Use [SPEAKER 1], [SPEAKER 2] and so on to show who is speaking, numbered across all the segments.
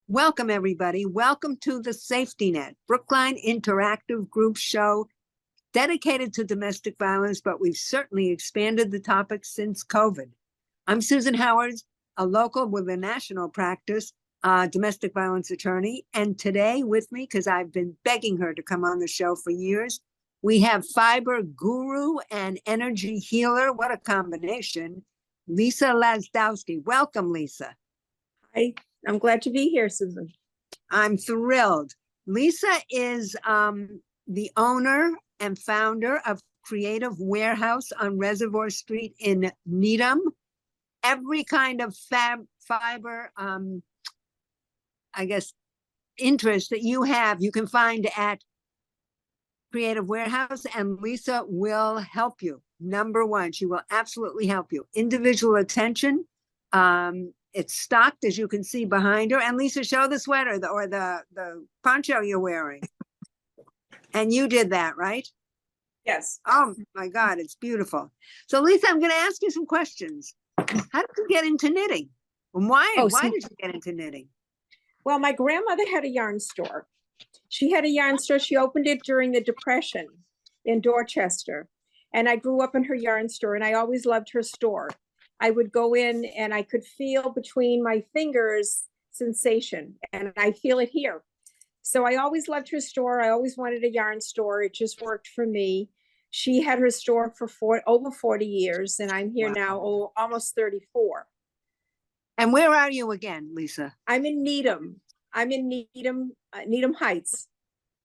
[SPEAKER 1] Welcome, everybody. Welcome to the Safety Net, Brookline Interactive Group show dedicated to domestic violence, but we've certainly expanded the topic since COVID. I'm Susan Howard, a local with a national practice, domestic violence attorney. And today with me, because I've been begging her to come on the show for years, we have fiber guru and energy healer. What a combination. Elissa Lazdowsky. Welcome, Lisa.
[SPEAKER 2] Hi. I'm glad to be here, Susan.
[SPEAKER 1] I'm thrilled. Lisa is the owner and founder of Creative Warehouse on Reservoir Street in Needham. Every kind of fiber, I guess, interest that you have, you can find at Creative Warehouse, and Lisa will help you. Number one, she will absolutely help you. Individual attention. It's stocked, as you can see behind her. And Lisa, show the sweater or the poncho you're wearing. And you did that, right?
[SPEAKER 2] Yes.
[SPEAKER 1] Oh my God, it's beautiful. So Lisa, I'm going to ask you some questions. How did you get into knitting? And why did you get into knitting?
[SPEAKER 2] Well, my grandmother had a yarn store. She had a yarn store. She opened it during the Depression in Dorchester. And I grew up in her yarn store, and I always loved her store. I would go in and I could feel between my fingers sensation, and I feel it here. So I always loved her store. I always wanted a yarn store. It just worked for me. She had her store for over 40 years, and I'm here now, almost 34.
[SPEAKER 1] And where are you again, Lisa?
[SPEAKER 2] I'm in Needham. I'm in Needham Heights.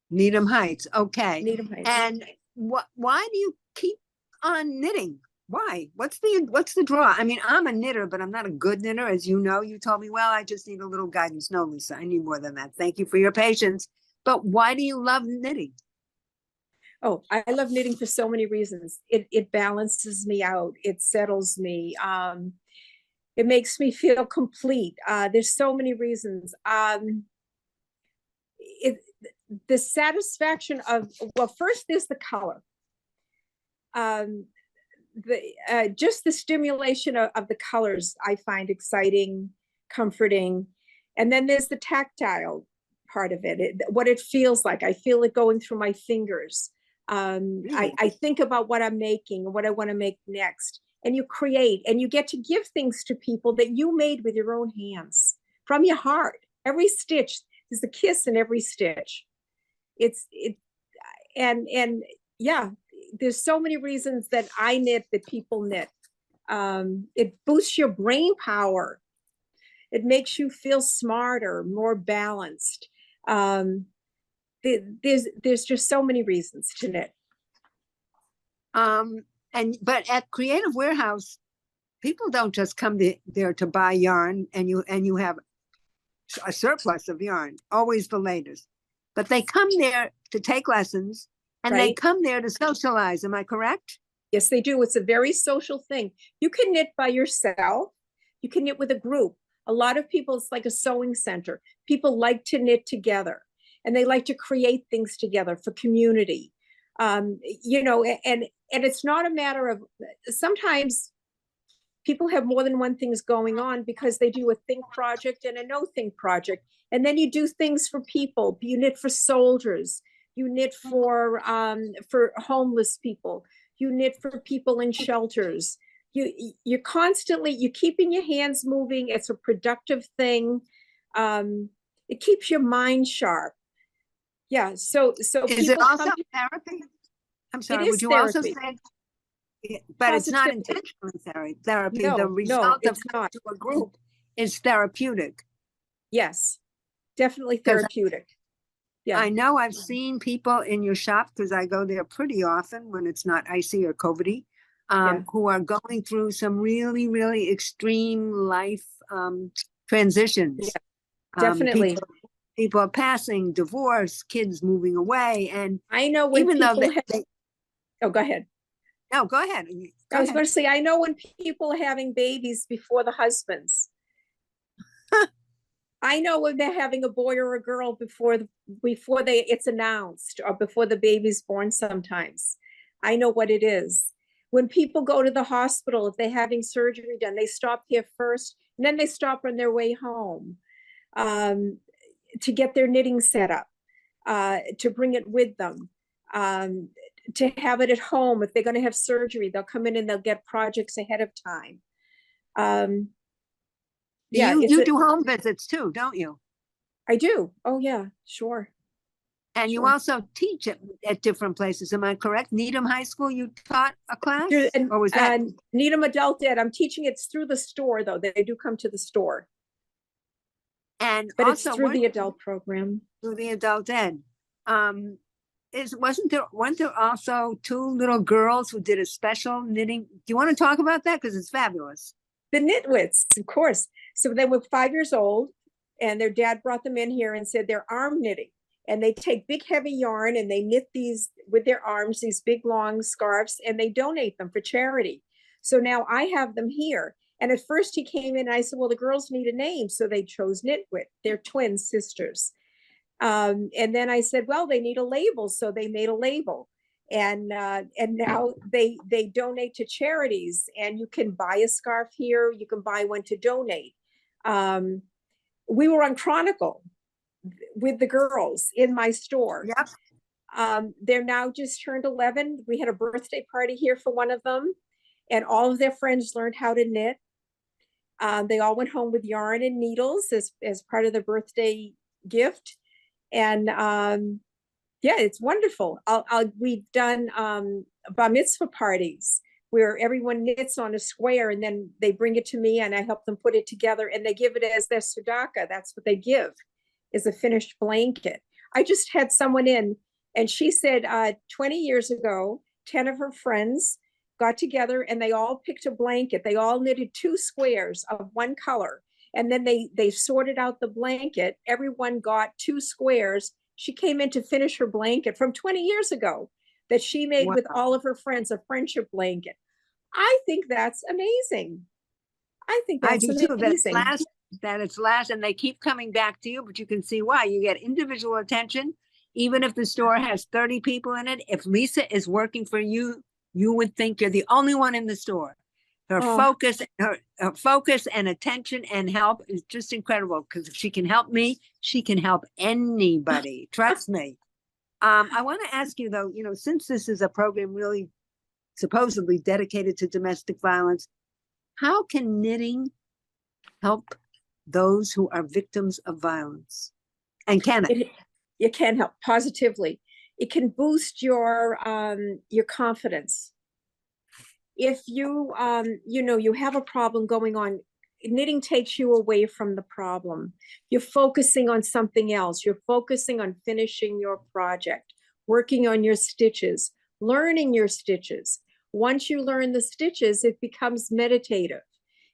[SPEAKER 1] Needham Heights. Okay.
[SPEAKER 2] Needham Heights.
[SPEAKER 1] And why do you keep on knitting? Why? What's the draw? I mean, I'm a knitter, but I'm not a good knitter. As you know, you told me, well, I just need a little guidance. No, Lisa, I need more than that. Thank you for your patience. But why do you love knitting?
[SPEAKER 2] Oh, I love knitting for so many reasons. It balances me out. It settles me. It makes me feel complete. There's so many reasons. The satisfaction of, well, first there's the color. Just the stimulation of the colors I find exciting, comforting. And then there's the tactile part of it, what it feels like. I feel it going through my fingers. I think about what I'm making and what I want to make next. And you create, and you get to give things to people that you made with your own hands, from your heart. Every stitch, there's a kiss in every stitch. And yeah, there's so many reasons that I knit, that people knit. It boosts your brain power. It makes you feel smarter, more balanced. There's just so many reasons to knit.
[SPEAKER 1] But at Creative Warehouse, people don't just come there to buy yarn, and you have a surplus of yarn, always the latest. But they come there to take lessons, and they come there to socialize. Am I correct?
[SPEAKER 2] Yes, they do. It's a very social thing. You can knit by yourself. You can knit with a group. A lot of people, it's like a sewing center. People like to knit together, and they like to create things together for community. You know, and it's not a matter of, sometimes people have more than one things going on because they do a think project and a no think project. And then you do things for people. You knit for soldiers. You knit for homeless people. You knit for people in shelters. You're keeping your hands moving. It's a productive thing. It keeps your mind sharp. Yeah. So
[SPEAKER 1] is it also therapy? I'm sorry. Would you therapy. Also say? But it's not intentional therapy.
[SPEAKER 2] No,
[SPEAKER 1] the result of
[SPEAKER 2] coming
[SPEAKER 1] to a group is therapeutic.
[SPEAKER 2] Yes, definitely therapeutic.
[SPEAKER 1] Yeah, I know I've seen people in your shop, because I go there pretty often when it's not icy or COVIDy, who are going through some really, really extreme life transitions.
[SPEAKER 2] Yeah, definitely.
[SPEAKER 1] People are passing, divorce, kids moving away. And
[SPEAKER 2] I know when
[SPEAKER 1] even
[SPEAKER 2] people
[SPEAKER 1] though
[SPEAKER 2] oh, go ahead.
[SPEAKER 1] No, go ahead.
[SPEAKER 2] I was going to say, I know when people are having babies before the husbands. I know when they're having a boy or a girl before it's announced, or before the baby's born sometimes. I know what it is. When people go to the hospital, if they're having surgery done, they stop here first, and then they stop on their way home. to get their knitting set up, to bring it with them, to have it at home. If they're going to have surgery, they'll come in and they'll get projects ahead of time. Yeah,
[SPEAKER 1] you do home visits too, don't you?
[SPEAKER 2] I do. Oh yeah, sure.
[SPEAKER 1] And you
[SPEAKER 2] Sure.
[SPEAKER 1] also teach at different places. Am I correct? Needham High School, you taught a class?
[SPEAKER 2] And,
[SPEAKER 1] or was that?
[SPEAKER 2] and Needham Adult Ed, I'm teaching it through the store though. They do come to the store.
[SPEAKER 1] And
[SPEAKER 2] But
[SPEAKER 1] also
[SPEAKER 2] it's through the adult program.
[SPEAKER 1] through the adult ed. Weren't there also two little girls who did a special knitting? Do you want to talk about that? Because it's fabulous.
[SPEAKER 2] The Knitwits, of course. So they were 5 years old and their dad brought them in here and said they're arm knitting. And they take big heavy yarn and they knit these with their arms, these big long scarves, and they donate them for charity. So now I have them here. And at first he came in and I said, well, the girls need a name. So they chose Knitwit. They're twin sisters. And then I said, well, they need a label. So they made a label. And now they donate to charities, and you can buy a scarf here. You can buy one to donate. We were on Chronicle with the girls in my store.
[SPEAKER 1] Yep.
[SPEAKER 2] They're now just turned 11. We had a birthday party here for one of them, and all of their friends learned how to knit. They all went home with yarn and needles as part of the birthday gift. And yeah, it's wonderful. We've done bar mitzvah parties where everyone knits on a square and then they bring it to me and I help them put it together and they give it as their tzedakah. That's what they give, is a finished blanket. I just had someone in and she said 20 years ago, 10 of her friends got together and they all picked a blanket. They all knitted 2 squares of one color. And then they sorted out the blanket. Everyone got 2 squares. She came in to finish her blanket from 20 years ago that she made with all of her friends, a friendship blanket. I think that's amazing. I think that's amazing.
[SPEAKER 1] Too, that it's last, and they keep coming back to you, but you can see why. You get individual attention, even if the store has 30 people in it. If Lisa is working for you, you would think you're the only one in the store. Her focus and attention and help is just incredible, because if she can help me, she can help anybody. Trust me. I want to ask you though, since this is a program really supposedly dedicated to domestic violence, how can knitting help those who are victims of violence? And can it?
[SPEAKER 2] It can help positively. It can boost your confidence. If you, you have a problem going on, knitting takes you away from the problem. You're focusing on something else. You're focusing on finishing your project, working on your stitches, learning your stitches. Once you learn the stitches, it becomes meditative.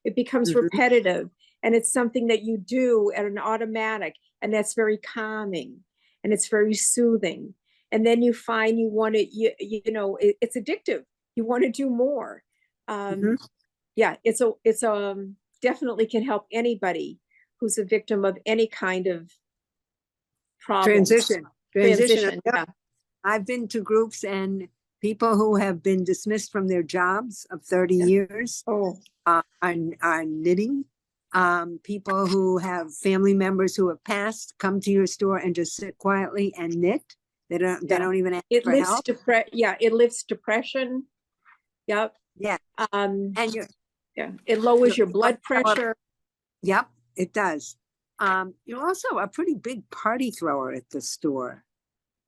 [SPEAKER 2] It becomes repetitive. And it's something that you do at an automatic. And that's very calming. And it's very soothing. And then you find you want to, it's addictive. You want to do more. Yeah, it's definitely can help anybody who's a victim of any kind of problem. Transition.
[SPEAKER 1] Yeah. I've been to groups and people who have been dismissed from their jobs of 30 years are knitting. People who have family members who have passed come to your store and just sit quietly and knit. They don't even ask for help.
[SPEAKER 2] It lifts depression. Yep.
[SPEAKER 1] Yeah.
[SPEAKER 2] It lowers your blood pressure.
[SPEAKER 1] Yep, it does. You're also a pretty big party thrower at the store.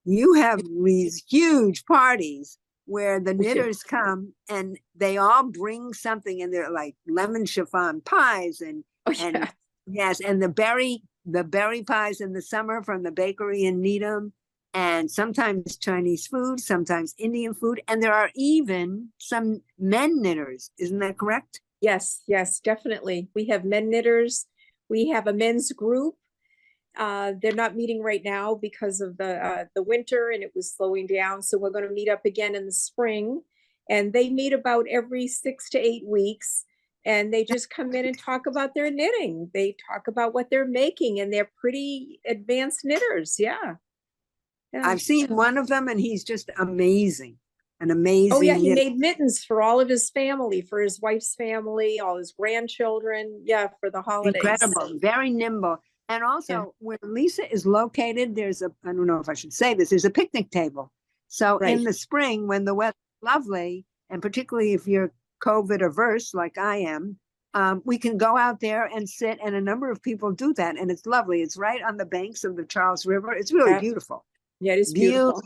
[SPEAKER 1] You have these huge parties where the knitters come and they all bring something, and they're like lemon chiffon pies and the berry pies in the summer from the bakery in Needham. And sometimes Chinese food, sometimes Indian food. And there are even some men knitters. Isn't that correct?
[SPEAKER 2] Yes, definitely. We have men knitters. We have a men's group. They're not meeting right now because of the winter and it was slowing down. So we're going to meet up again in the spring. And they meet about every 6 to 8 weeks. And they just come in and talk about their knitting. They talk about what they're making, and they're pretty advanced knitters. Yeah.
[SPEAKER 1] I've seen one of them and he's just amazing. An amazing.
[SPEAKER 2] Oh yeah, he made mittens for all of his family, for his wife's family, all his grandchildren. Yeah, for the holidays.
[SPEAKER 1] Incredible, very nimble. And also where Lisa is located, there's a, I don't know if I should say this, there's a picnic table. So
[SPEAKER 2] Right.
[SPEAKER 1] in the spring when the weather's lovely, and particularly if you're COVID averse like I am, we can go out there and sit, and a number of people do that, and it's lovely. It's right on the banks of the Charles River. It's really beautiful.
[SPEAKER 2] Yeah, it is beautiful.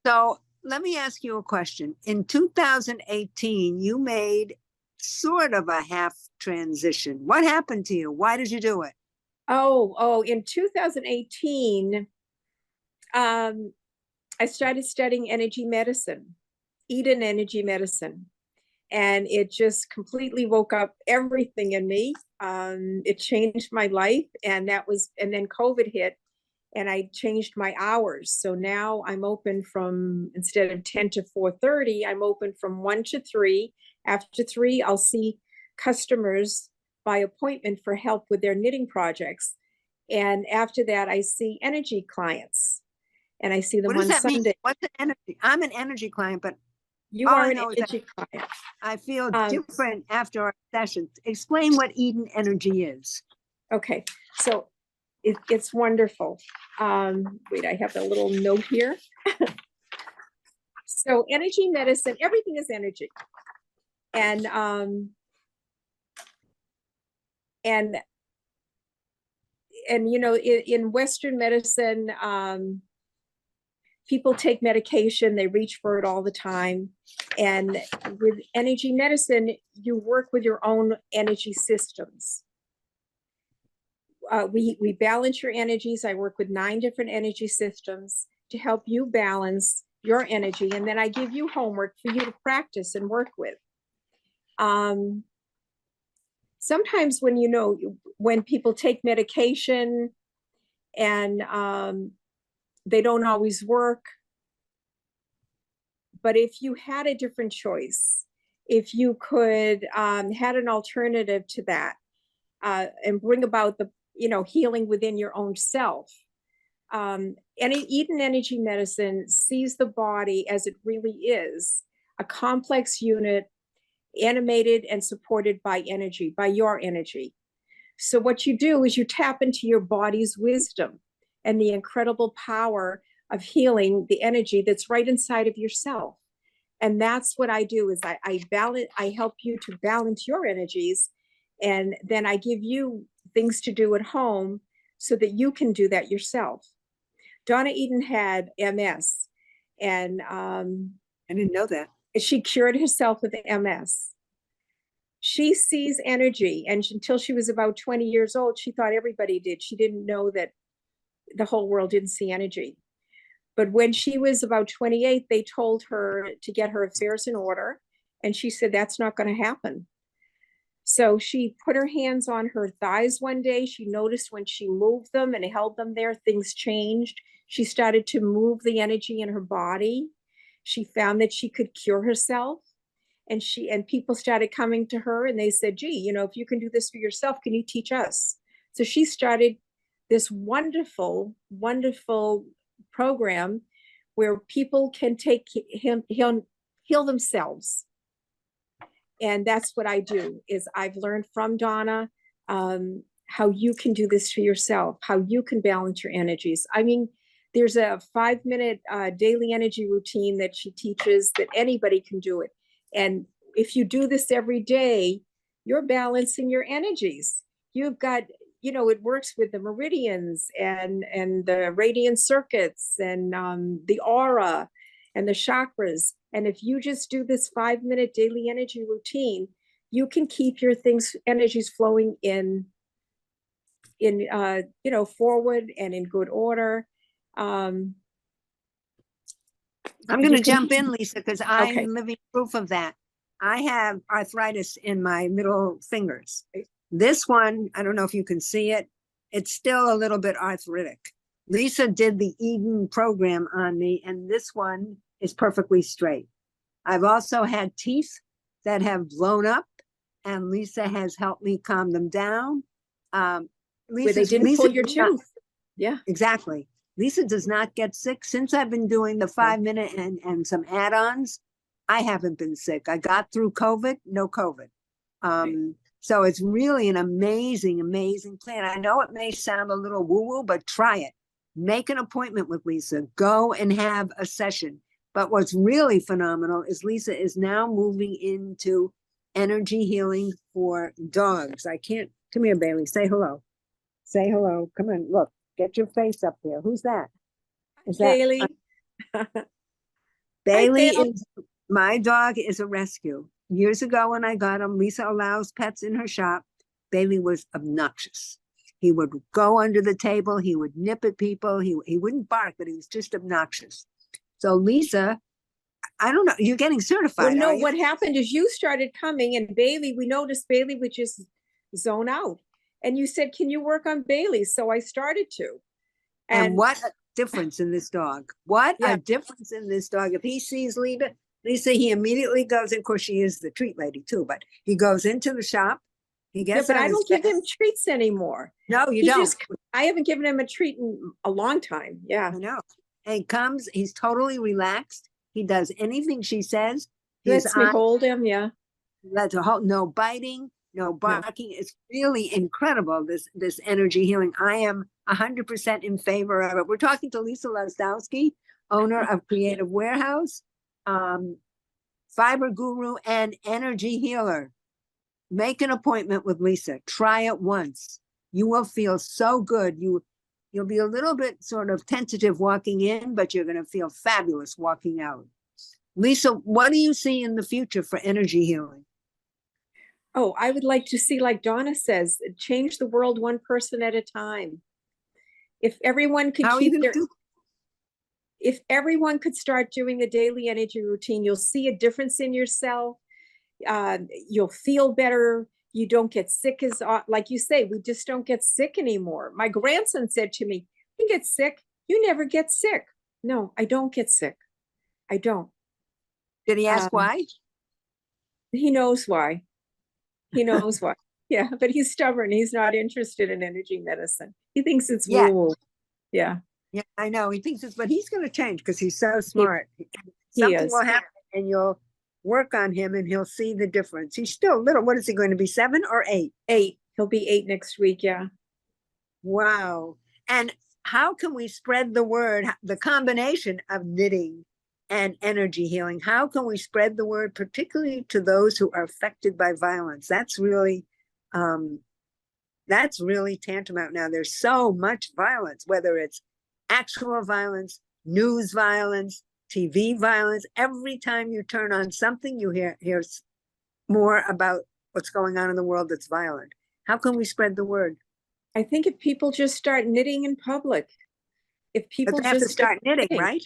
[SPEAKER 1] So let me ask you a question. In 2018, you made sort of a half transition. What happened to you? Why did you do it?
[SPEAKER 2] In 2018, I started studying energy medicine, Eden energy medicine. And it just completely woke up everything in me. It changed my life. And then COVID hit and I changed my hours. So now I'm open from, instead of 10 to 4:30, I'm open from 1 to 3. After 3, I'll see customers by appointment for help with their knitting projects. And after that, I see energy clients. And I see them
[SPEAKER 1] What does
[SPEAKER 2] on
[SPEAKER 1] that mean?
[SPEAKER 2] Sunday.
[SPEAKER 1] What's an energy? I'm an energy client, but
[SPEAKER 2] You
[SPEAKER 1] all
[SPEAKER 2] are
[SPEAKER 1] I
[SPEAKER 2] an
[SPEAKER 1] know is that
[SPEAKER 2] energy client.
[SPEAKER 1] I feel different after our sessions. Explain what Eden energy is.
[SPEAKER 2] Okay, so it's wonderful. Wait, I have a little note here. So energy medicine, everything is energy. And you know, in Western medicine, people take medication, they reach for it all the time. And with energy medicine, you work with your own energy systems. We balance your energies. I work with 9 different energy systems to help you balance your energy. And then I give you homework for you to practice and work with. Sometimes when people take medication and they don't always work. But if you had a different choice, if you could had an alternative to that and bring about the healing within your own self. Eden energy medicine sees the body as it really is, a complex unit, animated and supported by energy, by your energy. So what you do is you tap into your body's wisdom and the incredible power of healing the energy that's right inside of yourself. And that's what I do is I help you to balance your energies. And then I give you things to do at home so that you can do that yourself. Donna Eden had MS, and
[SPEAKER 1] I didn't know that.
[SPEAKER 2] She cured herself of MS. She sees energy, and until she was about 20 years old, she thought everybody did. She didn't know that the whole world didn't see energy. But when she was about 28, they told her to get her affairs in order, and she said, that's not going to happen. So she put her hands on her thighs one day. She noticed when she moved them and held them there, things changed. She started to move the energy in her body. She found that she could cure herself. And people started coming to her and they said, gee, if you can do this for yourself, can you teach us? So she started this wonderful, wonderful program where people can heal themselves. And that's what I do, is I've learned from Donna how you can do this for yourself, how you can balance your energies. I mean, there's a 5-minute daily energy routine that she teaches that anybody can do it. And if you do this every day, you're balancing your energies. You've got, it works with the meridians and the radiant circuits and the aura and the chakras. And if you just do this 5-minute daily energy routine, you can keep your energies flowing in forward and in good order. I'm
[SPEAKER 1] going to jump in, Lisa, because I'm living proof of that. I have arthritis in my middle fingers. This one, I don't know if you can see it. It's still a little bit arthritic. Lisa did the Eden program on me, and this one is perfectly straight. I've also had teeth that have blown up, and Lisa has helped me calm them down.
[SPEAKER 2] Where they didn't pull your tooth. Yeah,
[SPEAKER 1] exactly. Lisa does not get sick. Since I've been doing the 5-minute and some add-ons, I haven't been sick. I got through COVID, no COVID. So it's really an amazing, amazing plan. I know it may sound a little woo-woo, but try it. Make an appointment with Lisa. Go and have a session. But what's really phenomenal is Lisa is now moving into energy healing for dogs. I can't, come here, Bailey, say hello. Say hello. Come on, look, get your face up there. Who's that? Is that
[SPEAKER 2] Bailey.
[SPEAKER 1] Bailey
[SPEAKER 2] Hi, Bill.
[SPEAKER 1] is, my dog is a rescue. Years ago when I got him, Lisa allows pets in her shop. Bailey was obnoxious. He would go under the table. He would nip at people. He wouldn't bark, but he was just obnoxious. So Lisa, I don't know, you're getting certified.
[SPEAKER 2] Well, no,
[SPEAKER 1] are you?
[SPEAKER 2] what happened is you started coming and Bailey, we noticed Bailey would just zone out. And you said, can you work on Bailey? So I started to.
[SPEAKER 1] And what a difference in this dog. What
[SPEAKER 2] Yeah.
[SPEAKER 1] a difference in this dog. If he sees Lisa, he immediately goes, of course, she is the treat lady too, but he goes into the shop. He
[SPEAKER 2] Yeah,
[SPEAKER 1] gets
[SPEAKER 2] but
[SPEAKER 1] on
[SPEAKER 2] I
[SPEAKER 1] his
[SPEAKER 2] don't give
[SPEAKER 1] bed.
[SPEAKER 2] him treats anymore.
[SPEAKER 1] No, you
[SPEAKER 2] He
[SPEAKER 1] don't.
[SPEAKER 2] just, I haven't given him a treat in a long time. Yeah.
[SPEAKER 1] I know. And he comes, he's totally relaxed. He does anything she says. His
[SPEAKER 2] Lets me hold him. Yeah.
[SPEAKER 1] That's a whole, no biting, no barking. It's really incredible, this energy healing. I am 100% in favor of it. We're talking to Elissa Lazdowsky, owner of Creative Warehouse, fiber guru, and energy healer. Make an appointment with Lisa. Try it once. You will feel so good. You'll be a little bit sort of tentative walking in, but you're going to feel fabulous walking out. Lisa, what do you see in the future for energy healing?
[SPEAKER 2] Oh, I would like to see, like Donna says, change the world one person at a time. If everyone could if everyone could start doing the daily energy routine, you'll see a difference in yourself. You'll feel better. You don't get sick as, like you say, we just don't get sick anymore. My grandson said to me, you get sick. You never get sick. No, I don't get sick. I don't.
[SPEAKER 1] Did he ask why?
[SPEAKER 2] He knows why. He knows why. Yeah, but he's stubborn. He's not interested in energy medicine. He thinks it's woo. Yeah.
[SPEAKER 1] Yeah, I know. He thinks it's, but he's going to change because he's so smart. Something will happen and you'll work on him and he'll see the difference. He's still little. What is he going to be, 7 or 8?
[SPEAKER 2] 8. He'll be 8 next week. Yeah.
[SPEAKER 1] Wow. And how can we spread the word, the combination of knitting and energy healing? How can we spread the word, particularly to those who are affected by violence? That's really tantamount now. There's so much violence, whether it's actual violence, news violence, TV violence. Every time you turn on something, you hear more about what's going on in the world that's violent. How can we spread the word?
[SPEAKER 2] I think if people just start knitting in public, if people
[SPEAKER 1] have to start knitting, right?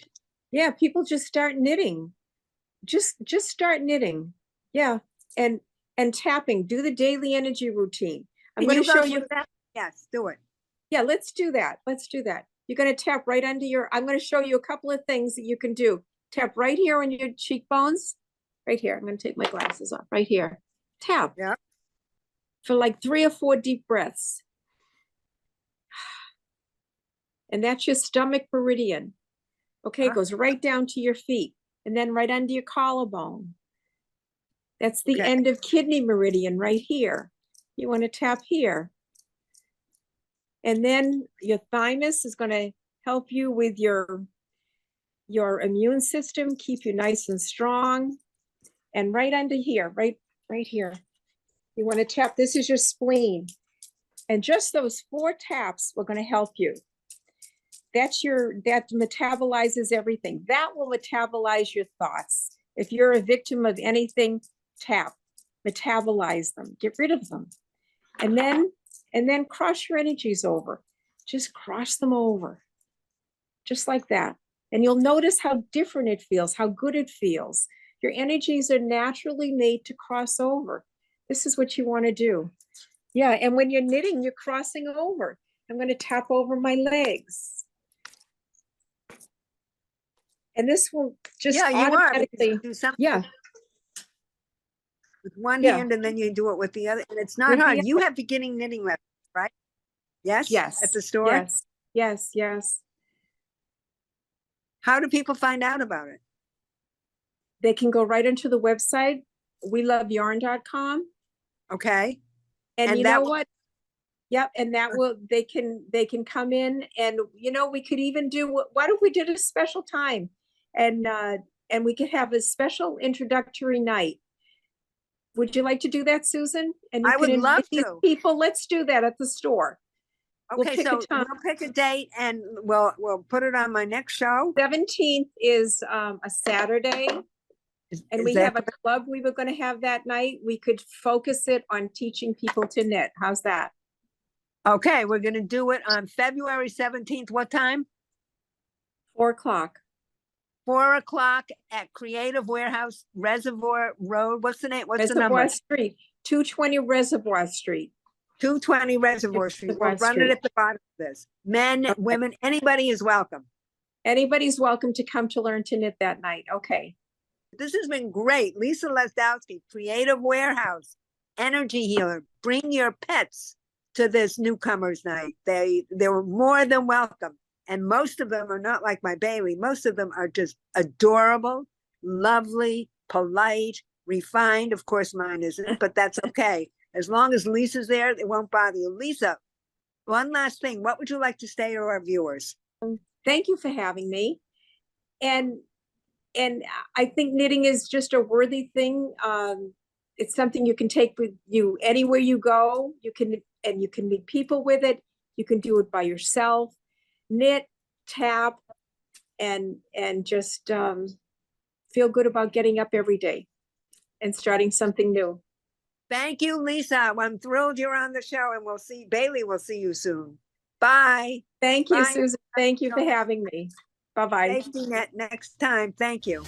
[SPEAKER 2] Yeah, people just start knitting. Just start knitting. Yeah, and tapping. Do the daily energy routine. I'm going to show you
[SPEAKER 1] that. Yes, do it.
[SPEAKER 2] Yeah, let's do that. Let's do that. You're going to tap right under your, I'm going to show you a couple of things that you can do. Tap right here on your cheekbones. Right here. I'm going to take my glasses off. Right here. Tap.
[SPEAKER 1] Yeah.
[SPEAKER 2] For like 3 or 4 deep breaths. And that's your stomach meridian. Okay, it goes right down to your feet. And then right under your collarbone. That's the end of kidney meridian right here. You want to tap here. And then your thymus is going to help you with your immune system, keep you nice and strong. And right under here, right here, you want to tap. This is your spleen. And just those 4 taps are going to help you. That metabolizes everything. That will metabolize your thoughts. If you're a victim of anything, tap, metabolize them, get rid of them. And then cross your energies over. Just cross them over. Just like that. And you'll notice how different it feels, how good it feels. Your energies are naturally made to cross over. This is what you want to do. Yeah, and when you're knitting, you're crossing over. I'm going to tap over my legs. And this will just automatically
[SPEAKER 1] do something.
[SPEAKER 2] Yeah.
[SPEAKER 1] With one hand, and then you do it with the other. And it's not hard. You have beginning knitting lessons, right? Yes?
[SPEAKER 2] Yes.
[SPEAKER 1] At the store?
[SPEAKER 2] Yes. Yes, yes.
[SPEAKER 1] How do people find out about it?
[SPEAKER 2] They can go right into the website, weloveyarn.com.
[SPEAKER 1] Okay.
[SPEAKER 2] And
[SPEAKER 1] And
[SPEAKER 2] you
[SPEAKER 1] that
[SPEAKER 2] know
[SPEAKER 1] will-
[SPEAKER 2] what? Yep, and that will, they can come in, and we could even do, what if we did a special time? And we could have a special introductory night. Would you like to do that, Susan? And you
[SPEAKER 1] I
[SPEAKER 2] can
[SPEAKER 1] would love
[SPEAKER 2] invite these
[SPEAKER 1] to.
[SPEAKER 2] people. Let's do that at the store. We'll
[SPEAKER 1] Okay,
[SPEAKER 2] pick a
[SPEAKER 1] so
[SPEAKER 2] time.
[SPEAKER 1] we'll pick a date and we'll put it on my next show.
[SPEAKER 2] 17th is a Saturday, and
[SPEAKER 1] Is
[SPEAKER 2] we
[SPEAKER 1] that-
[SPEAKER 2] have a club we were going to have that night. We could focus it on teaching people to knit. How's that?
[SPEAKER 1] Okay, we're gonna do it on February 17th. What time?
[SPEAKER 2] 4 o'clock.
[SPEAKER 1] 4 o'clock at Creative Warehouse, Reservoir Road. What's the name? What's the
[SPEAKER 2] Reservoir
[SPEAKER 1] number?
[SPEAKER 2] Street, 220 Reservoir Street.
[SPEAKER 1] 220 Reservoir Street. We'll
[SPEAKER 2] Reservoir
[SPEAKER 1] run it
[SPEAKER 2] Street.
[SPEAKER 1] at the bottom of this. Men,
[SPEAKER 2] Okay.
[SPEAKER 1] women, anybody is welcome.
[SPEAKER 2] Anybody's welcome to come to learn to knit that night. Okay.
[SPEAKER 1] This has been great. Elissa Lazdowsky, Creative Warehouse, Energy Healer. Bring your pets to this Newcomers Night. They were more than welcome. And most of them are not like my Bailey. Most of them are just adorable, lovely, polite, refined. Of course, mine isn't, but that's okay. As long as Lisa's there, it won't bother you. Lisa, one last thing. What would you like to say to our viewers?
[SPEAKER 2] Thank you for having me. And I think knitting is just a worthy thing. It's something you can take with you anywhere you go. You can meet people with it. You can do it by yourself. Knit, tap, and just feel good about getting up every day and starting something new.
[SPEAKER 1] Thank you, Lisa. I'm thrilled you're on the show, and Bailey will see you soon. Bye.
[SPEAKER 2] Thank you,
[SPEAKER 1] Bye.
[SPEAKER 2] Susan. Thank you for having me. Bye-bye.
[SPEAKER 1] Safety net next time. Thank you.